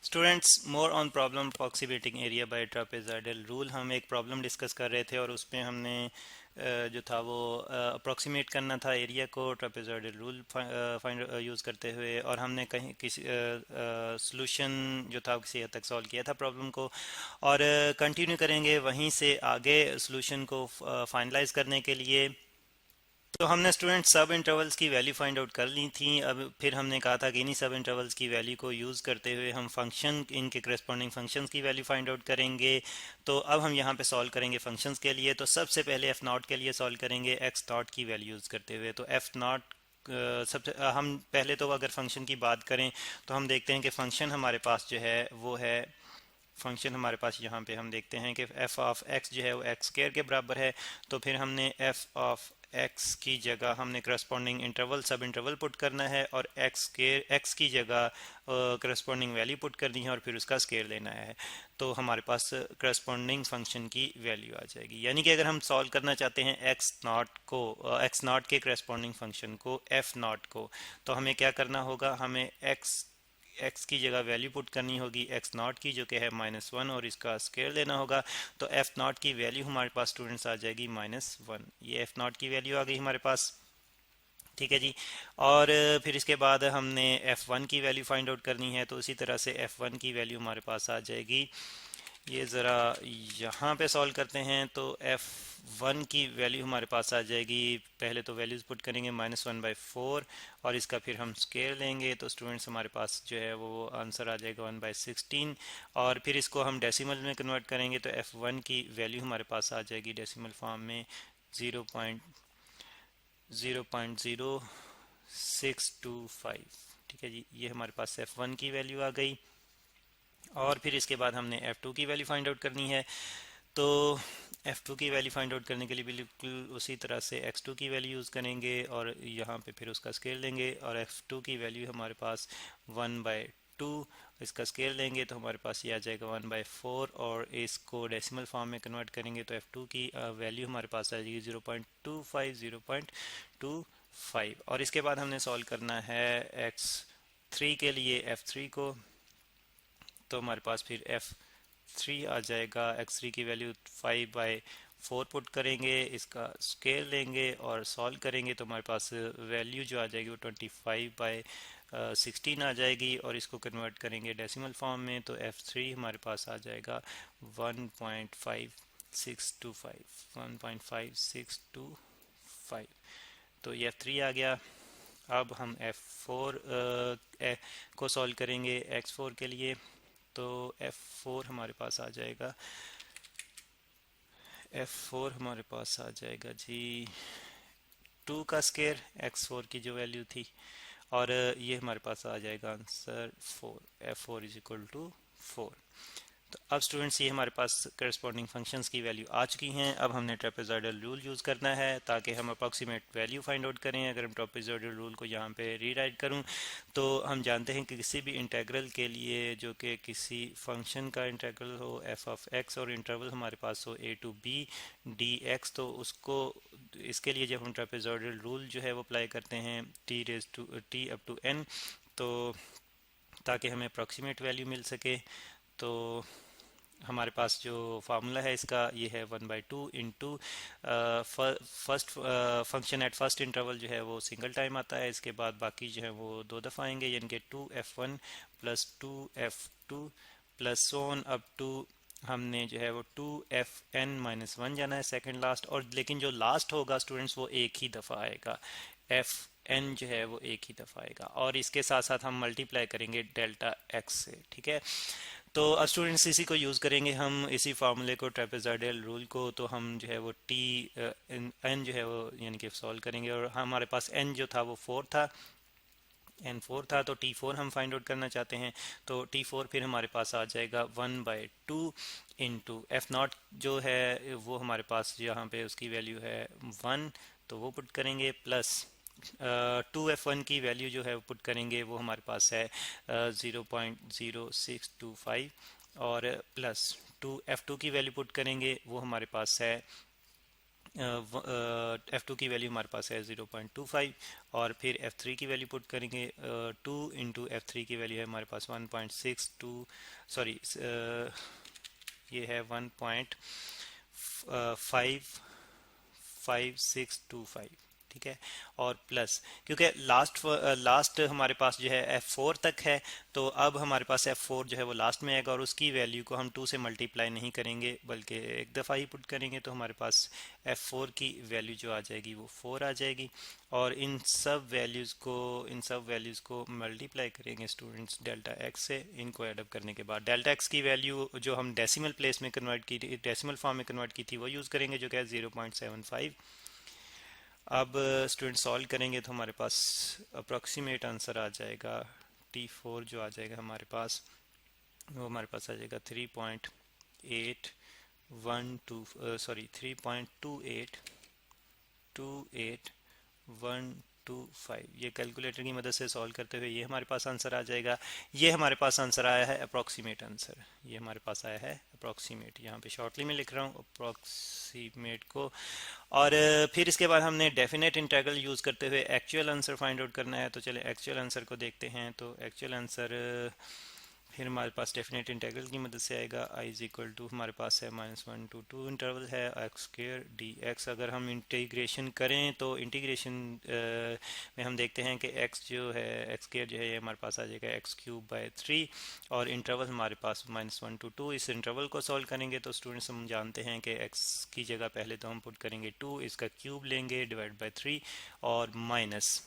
Students more on problem approximating area by trapezoidal rule. हम एक problem discuss कर रहे थे और उसमें हमने जो था वो अप्रॉक्सीमेट करना था एरिया को ट्रापेजॉइडल रूल फाइंड यूज़ करते हुए, और हमने कहीं किसी सॉल्यूशन जो था किसी हद तक सॉल्व किया था प्रॉब्लम को, और कंटिन्यू करेंगे वहीं से आगे सॉल्यूशन को फाइनलाइज करने के लिए। तो हमने स्टूडेंट सब इंटरवल्स की वैल्यू फाइंड आउट कर ली थी। अब फिर हमने कहा था कि इन्हीं सब इंटरवल्स की वैल्यू को यूज़ करते हुए हम फंक्शन, इनके करस्पॉन्डिंग फंक्शंस की वैल्यू फाइंड आउट करेंगे। तो अब हम यहाँ पे सॉल्व करेंगे फंक्शंस के लिए। तो सबसे पहले एफ नॉट के लिए सॉल्व करेंगे एक्स नॉट की वैल्यू यूज़ करते हुए। तो एफ नॉट सबसे हम पहले तो अगर फंक्शन की बात करें तो हम देखते हैं कि फंक्शन हमारे पास जो है वो है, फंक्शन हमारे पास यहाँ पे हम देखते हैं कि एफ ऑफ एक्स जो है वो एक्स स्क्वायर के बराबर है। तो फिर हमने एफ ऑफ एक्स की जगह हमने करस्पॉन्डिंग इंटरवल सब इंटरवल पुट करना है, और एक्स स्क्वायर एक्स की जगह करस्पॉन्डिंग वैल्यू पुट करनी है, और फिर उसका स्क्वायर लेना है। तो हमारे पास करस्पॉन्डिंग फंक्शन की वैल्यू आ जाएगी। यानी कि अगर हम सॉल्व करना चाहते हैं एक्स नॉट को, एक्स नॉट के करस्पॉन्डिंग फंक्शन को, एफ नॉट को, तो हमें क्या करना होगा, हमें एक्स की जगह वैल्यू पुट करनी होगी एक्स नॉट की, जो कि है -1, और इसका स्क्वायर लेना होगा। तो एफ नॉट की वैल्यू हमारे पास स्टूडेंट्स आ जाएगी -1। ये एफ नॉट की वैल्यू आ गई हमारे पास। ठीक है जी। और फिर इसके बाद हमने F1 की वैल्यू फाइंड आउट करनी है। तो उसी तरह से F1 की वैल्यू हमारे पास आ जाएगी। ये ज़रा यहाँ पे सॉल्व करते हैं। तो F1 की वैल्यू हमारे पास आ जाएगी, पहले तो वैल्यूज़ पुट करेंगे -1/4, और इसका फिर हम स्केयर लेंगे। तो स्टूडेंट्स हमारे पास जो है वो आंसर आ जाएगा 1/16, और फिर इसको हम डेसिमल में कन्वर्ट करेंगे। तो F1 की वैल्यू हमारे पास आ जाएगी डेसिमल फॉर्म में 0.0625। ठीक है जी, ये हमारे पास F1 की वैल्यू आ गई। और फिर इसके बाद हमने F2 की वैल्यू फाइंड आउट करनी है। तो F2 की वैल्यू फाइंड आउट करने के लिए बिल्कुल उसी तरह से X2 की वैल्यू यूज़ करेंगे, और यहाँ पे फिर उसका स्केल लेंगे। और F2 की वैल्यू हमारे पास 1/2, इसका स्केल लेंगे तो हमारे पास ये आ जाएगा 1/4, और इसको डेसिमल फॉर्म में कन्वर्ट करेंगे तो F2 की वैल्यू हमारे पास आ जाएगी 0.25। और इसके बाद हमने सॉल्व करना है X3 के लिए F3 को। तो हमारे पास फिर F3 आ जाएगा। X3 की वैल्यू 5/4 पुट करेंगे, इसका स्केल लेंगे और सॉल्व करेंगे तो हमारे पास वैल्यू जो आ जाएगी वो 25/16 आ जाएगी, और इसको कन्वर्ट करेंगे डेसिमल फॉर्म में। तो F3 हमारे पास आ जाएगा 1.5625। तो ये F3 आ गया। अब हम F4 को सॉल्व करेंगे X4 के लिए। तो F4 हमारे पास आ जाएगा, F4 हमारे पास आ जाएगा जी 2 का स्केयर X4 की जो वैल्यू थी, और ये हमारे पास आ जाएगा answer 4। F4 is equal to 4। तो अब स्टूडेंट्स ये हमारे पास करस्पॉन्डिंग फंक्शंस की वैल्यू आ चुकी हैं। अब हमने ट्रेपेजॉइडल रूल यूज़ करना है ताकि हम अप्रॉक्सीमेट वैल्यू फाइंड आउट करें। अगर हम ट्रेपेजॉइडल रूल को यहाँ पे रीराइट करूँ तो हम जानते हैं कि किसी भी इंटेग्रल के लिए जो कि किसी फंक्शन का इंटेग्रल हो एफ ऑफ एक्स, और इंटरवल हमारे पास हो a to b dx, तो उसको इसके लिए जब हम ट्रेपेजॉइडल रूल जो है वो अप्लाई करते हैं t अप टू n, तो ताकि हमें अप्रॉक्सीमेट वैल्यू मिल सके। तो हमारे पास जो फार्मूला है इसका ये है 1/2 into first function at first interval जो है वो सिंगल टाइम आता है, इसके बाद बाकी जो है वो 2 दफ़ा आएंगे, यानी कि 2f1 plus 2f2 plus sum up to हमने जो है वो 2fn-1 जाना है सेकंड लास्ट। और लेकिन जो लास्ट होगा स्टूडेंट्स वो एक ही दफ़ा आएगा, fn जो है वो एक ही दफ़ा आएगा, और इसके साथ साथ हम मल्टीप्लाई करेंगे डेल्टा x से। ठीक है, तो अब स्टूडेंट्स इसी को यूज़ करेंगे हम, इसी फार्मूले को, ट्रेपेजॉइडल रूल को। तो हम जो है वो एन जो है वो यानी कि सॉल्व करेंगे, और हमारे पास एन जो था वो 4 था, एन 4 था, तो T4 हम फाइंड आउट करना चाहते हैं। तो T4 फिर हमारे पास आ जाएगा 1/2 इंटू एफ नॉट जो है वो हमारे पास यहाँ पे उसकी वैल्यू है 1, तो वो पुट करेंगे, प्लस 2f1 की वैल्यू जो है वो पुट करेंगे, वो हमारे पास है 0.0625, और प्लस 2f2 की वैल्यू पुट करेंगे, वो हमारे पास है F2 की वैल्यू हमारे पास है 0.25 और फिर F3 की वैल्यू पुट करेंगे 2 इंटू F3 की वैल्यू है हमारे पास 1.62 सॉरी ये है 1.5625 ठीक है। और प्लस क्योंकि लास्ट हमारे पास जो है F4 तक है, तो अब हमारे पास F4 जो है वो लास्ट में आएगा और उसकी वैल्यू को हम 2 से मल्टीप्लाई नहीं करेंगे बल्कि एक दफ़ा ही पुट करेंगे, तो हमारे पास F4 की वैल्यू जो आ जाएगी वो 4 आ जाएगी। और इन सब वैल्यूज़ को मल्टीप्लाई करेंगे स्टूडेंट्स डेल्टा एक्स से। इनको एडअप करने के बाद डेल्टा एक्स की वैल्यू जो हम डेसिमल प्लेस में कन्वर्ट की थी, डेसिमल फॉर्म में कन्वर्ट की थी, वो यूज़ करेंगे जो कि है 0.75। अब स्टूडेंट सॉल्व करेंगे तो हमारे पास अप्रॉक्सीमेट आंसर आ जाएगा T4 जो आ जाएगा हमारे पास, वो हमारे पास आ जाएगा 3.812 सॉरी 3.282812 ये कैलकुलेटर की मदद से सॉल्व करते हुए ये हमारे पास आंसर आ जाएगा। ये हमारे पास आंसर आया है अप्रॉक्सीमेट आंसर, ये हमारे पास आया है अप्रॉक्सीमेट, यहाँ पे शॉर्टली में लिख रहा हूँ अप्रॉक्सीमेट को। और फिर इसके बाद हमने डेफिनेट इंटीग्रल यूज़ करते हुए एक्चुअल आंसर फाइंड आउट करना है। तो चले एक्चुअल आंसर को देखते हैं। तो एक्चुअल आंसर फिर हमारे पास डेफिनेट इंटीग्रल की मदद से आएगा। I इज इक्वल टू हमारे पास है -1 to 2 इंटरवल है एक्स स्क्र डी एक्स। अगर हम इंटीग्रेशन करें तो इंटीग्रेशन में हम देखते हैं कि x जो है एक्स स्क्र जो है ये हमारे पास आ जाएगा x³/3 और इंटरवल हमारे पास -1 to 2। इस इंटरवल को सॉल्व करेंगे तो स्टूडेंट्स हम जानते हैं कि x की जगह पहले तो हम पुट करेंगे 2, इसका क्यूब लेंगे डिवाइड बाई 3 और माइनस,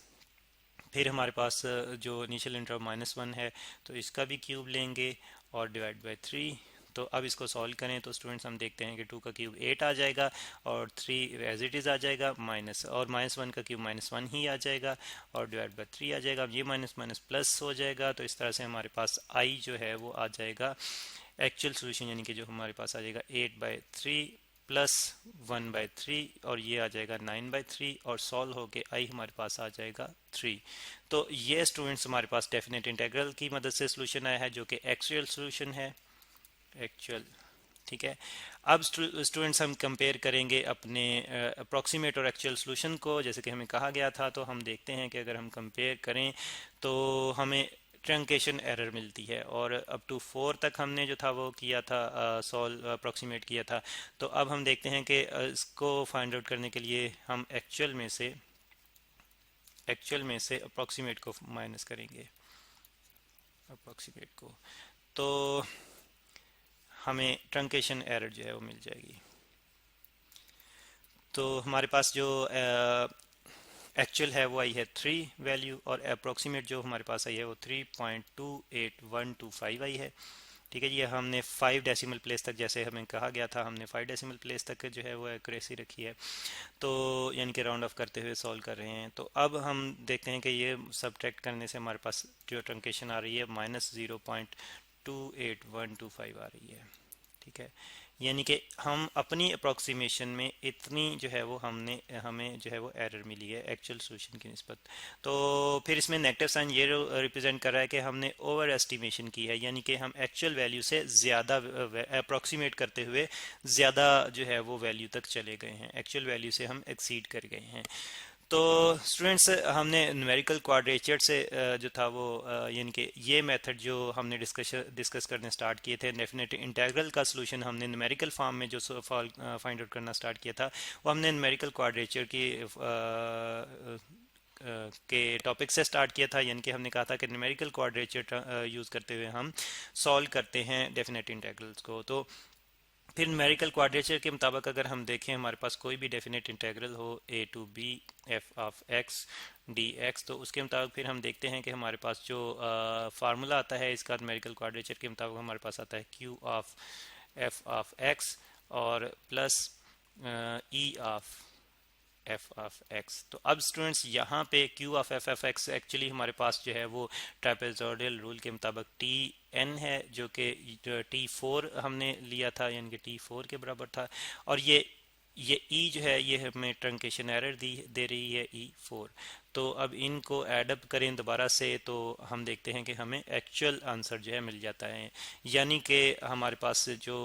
फिर हमारे पास जो इनिशियल इंटरवल -1 है तो इसका भी क्यूब लेंगे और डिवाइड बाई 3। तो अब इसको सॉल्व करें तो स्टूडेंट्स हम देखते हैं कि 2 का क्यूब 8 आ जाएगा और 3 एज इट इज़ आ जाएगा, माइनस और -1 का क्यूब -1 ही आ जाएगा और डिवाइड बाई 3 आ जाएगा। अब ये माइनस माइनस प्लस हो जाएगा, तो इस तरह से हमारे पास आई जो है वो आ जाएगा एक्चुअल सोल्यूशन, यानी कि जो हमारे पास आ जाएगा 8/3 प्लस 1/3 और ये आ जाएगा 9/3 और सॉल्व होके आई हमारे पास आ जाएगा 3। तो ये स्टूडेंट्स हमारे पास डेफिनेट इंटीग्रल की मदद से सोल्यूशन आया है जो कि एक्चुअल सोल्यूशन है, एक्चुअल। ठीक है। अब स्टूडेंट्स हम कंपेयर करेंगे अपने अप्रॉक्सीमेट और एक्चुअल सोल्यूशन को, जैसे कि हमें कहा गया था। तो हम देखते हैं कि अगर हम कंपेयर करें तो हमें ट्रंकेशन एरर मिलती है और अप टू 4 तक हमने जो था वो किया था, सॉल्व अप्रॉक्सीमेट किया था। तो अब हम देखते हैं कि इसको फाइंड आउट करने के लिए हम एक्चुअल में से अप्रॉक्सीमेट को माइनस करेंगे, अप्रॉक्सीमेट को, तो हमें ट्रंकेशन एरर जो है वो मिल जाएगी। तो हमारे पास जो एक्चुअल है वो आई है 3 वैल्यू और अप्रॉक्सीमेट जो हमारे पास आई है वो 3.28125 आई है। ठीक है जी। हमने 5 डेसिमल प्लेस तक, जैसे हमें कहा गया था, हमने 5 डेसिमल प्लेस तक जो है वो एक्यूरेसी रखी है, तो यानी कि राउंड ऑफ करते हुए सॉल्व कर रहे हैं। तो अब हम देखते हैं कि ये सब्ट्रैक्ट करने से हमारे पास जो ट्रंकेशन आ रही है -0.28125 आ रही है। ठीक है। यानी कि हम अपनी अप्रॉक्सीमेशन में इतनी जो है वो हमें जो है वो एरर मिली है एक्चुअल सोल्यूशन की निस्बत। तो फिर इसमें नेगेटिव साइन ये रिप्रेजेंट कर रहा है कि हमने ओवर एस्टिमेशन की है, यानी कि हम एक्चुअल वैल्यू से ज़्यादा अप्रॉक्सीमेट करते हुए ज़्यादा जो है वो वैल्यू तक चले गए हैं, एक्चुअल वैल्यू से हम एक्सीड कर गए हैं। तो स्टूडेंट्स हमने न्यूमेरिकल क्वाड्रेचर से जो था वो यानी कि ये मेथड जो हमने डिस्कस करने स्टार्ट किए थे, डेफिनेट इंटीग्रल का सॉल्यूशन हमने न्यूमेरिकल फॉर्म में जो फाइंड आउट करना स्टार्ट किया था, वो हमने न्यूमेरिकल क्वाड्रेचर की के टॉपिक से स्टार्ट किया था। यानी कि हमने कहा था कि न्यूमेरिकल क्वाड्रेचर यूज़ करते हुए हम सॉल्व करते हैं डेफिनेट इंटीग्रल्स को। तो फिर न्यूमेरिकल क्वाड्रेचर के मुताबिक अगर हम देखें, हमारे पास कोई भी डेफिनेट इंटीग्रल हो a to b f of x dx, तो उसके मुताबिक फिर हम देखते हैं कि हमारे पास जो फार्मूला आता है इसका न्यूमेरिकल क्वाड्रेचर के मुताबिक हमारे पास आता है q of f of x और plus e of f of x। तो अब स्टूडेंट्स यहाँ पे q of f of x actually हमारे पास जो है वो ट्रापेजोइडल रूल के मुताबिक tn है, जो कि t4 हमने लिया था, यानी कि t4 के बराबर था। और ये e जो है ये हमें ट्रंकेशन एरर दे रही है e4। तो अब इनको एडअप करें दोबारा से तो हम देखते हैं कि हमें एक्चुअल आंसर जो है मिल जाता है। यानी कि हमारे पास जो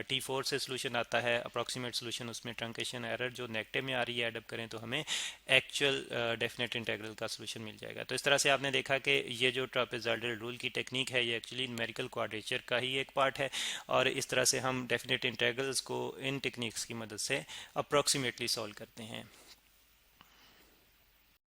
T4 से सोल्यूशन आता है अप्रॉक्सीमेट सोल्यूशन, उसमें ट्रंकेशन एरर जो नेगेटिव में आ रही है एडअप करें तो हमें एक्चुअल डेफिनेट इंटीग्रल का सोल्यूशन मिल जाएगा। तो इस तरह से आपने देखा कि ये जो ट्रापेजॉइडल रूल की टेक्निक है ये एक्चुअली न्यूमेरिकल क्वाड्रेचर का ही एक पार्ट है, और इस तरह से हम डेफिनेट इंटीग्रल्स को इन टेक्निक्स की मदद से अप्रॉक्सीमेटली सॉल्व करते हैं।